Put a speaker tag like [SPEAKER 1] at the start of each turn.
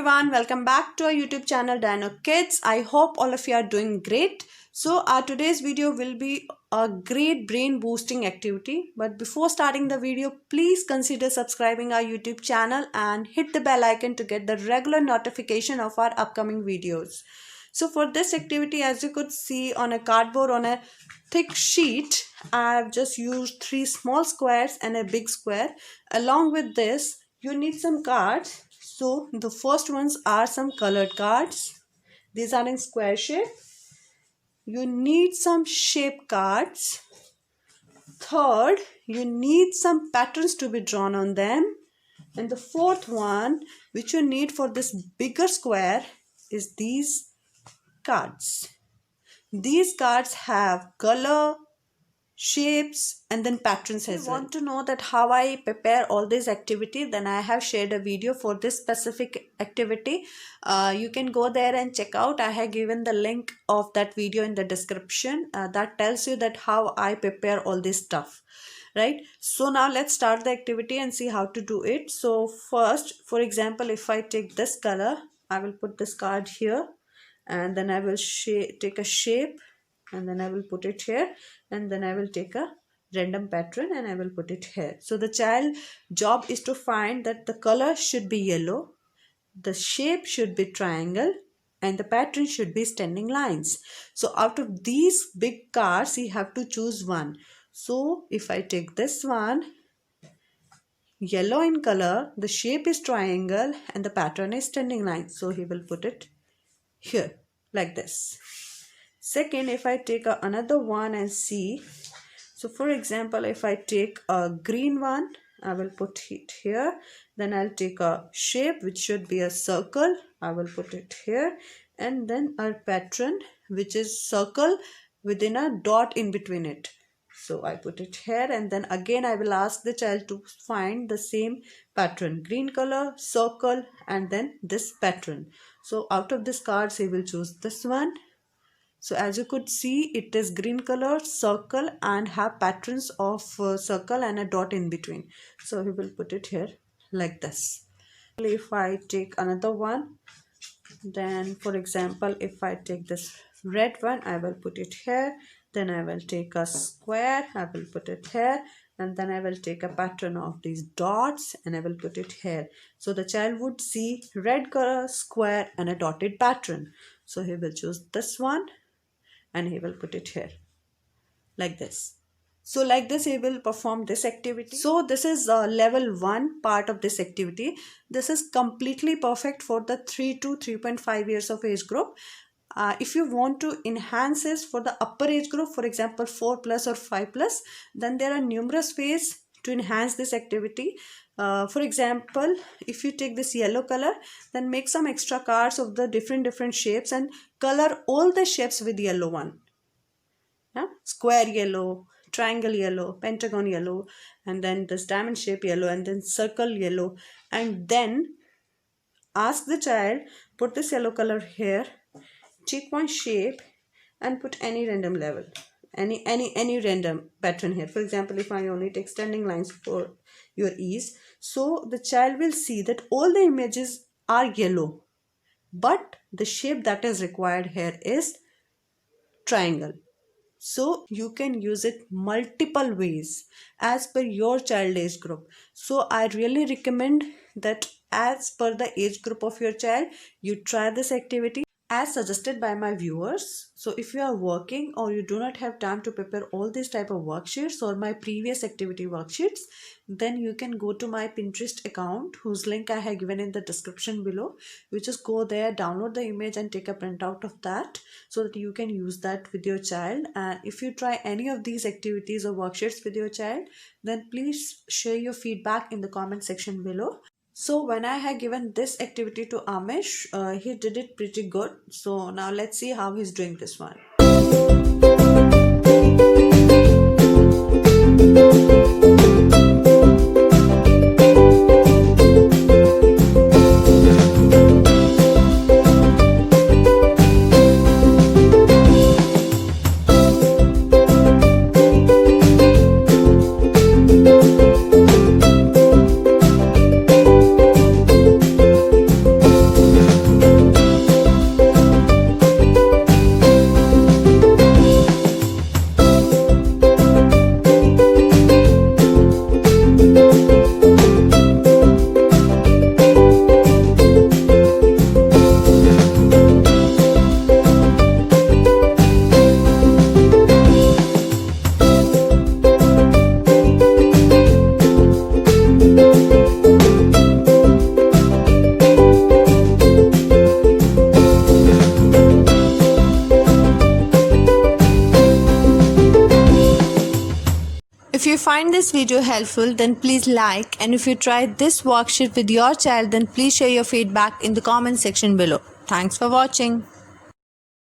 [SPEAKER 1] everyone, welcome back to our YouTube channel Dynokids. I hope all of you are doing great. So our today's video will be a great brain boosting activity. But before starting the video, please consider subscribing our YouTube channel and hit the bell icon to get the regular notification of our upcoming videos. So for this activity, as you could see on a cardboard on a thick sheet, I have just used 3 small squares and a big square. Along with this, you need some cards. So the first ones are some colored cards. These are in square shape. You need some shape cards. Third, you need some patterns to be drawn on them. And the fourth one, which you need for this bigger square, is these cards. These cards have color, shapes, and then patterns as well. Want to know that how I prepare all this activity, then I have shared a video for this specific activity. You can go there and check out. I have given the link of that video in the description. That tells you that how I prepare all this stuff, right? So now let's start the activity and see how to do it. So first, for example, if I take this color, I will put this card here, and then I will take a shape, and then I will put it here, and then I will take a random pattern and I will put it here. So the child job is to find that the color should be yellow, the shape should be triangle, and the pattern should be standing lines. So out of these big cards, you have to choose one. So if I take this one, yellow in color, the shape is triangle, and the pattern is standing lines. So he will put it here like this. Second, if I take another one and see, so for example, if I take a green one, I will put it here. Then I'll take a shape which should be a circle. I will put it here. And then a pattern which is circle within a dot in between it. So I put it here, and then again I will ask the child to find the same pattern. Green color, circle, and then this pattern. So out of these cards, he will choose this one. So as you could see, it is green color, circle, and have patterns of circle and a dot in between. So he will put it here like this. If I take another one, then for example, if I take this red one, I will put it here. Then I will take a square, I will put it here. And then I will take a pattern of these dots and I will put it here. So the child would see red color, square, and a dotted pattern. So he will choose this one, and he will put it here like this. So like this he will perform this activity. So this is level 1 part of this activity. This is completely perfect for the 3 to 3.5 years of age group. If you want to enhance this for the upper age group, for example 4+ or 5+, then there are numerous ways to enhance this activity. For example, if you take this yellow color, then make some extra cards of the different shapes and color all the shapes with yellow one. Yeah? Square yellow, triangle yellow, pentagon yellow, and then this diamond shape yellow, and then circle yellow. And then ask the child, put this yellow color here, take one shape and put any random level, any random pattern here. For example, if I only take standing lines for your ease, so the child will see that all the images are yellow, but the shape that is required here is triangle. So you can use it multiple ways as per your child age group. So I really recommend that as per the age group of your child, you try this activity as suggested by my viewers. So if you are working or you do not have time to prepare all these type of worksheets or my previous activity worksheets, then you can go to my Pinterest account, whose link I have given in the description below. You just go there, download the image and take a printout of that so that you can use that with your child. And if you try any of these activities or worksheets with your child, then please share your feedback in the comment section below. So when I had given this activity to Amish, he did it pretty good. So now let's see how he's doing this one. If you find this video helpful, then please like, and if you tried this worksheet with your child, then please share your feedback in the comment section below. Thanks for watching.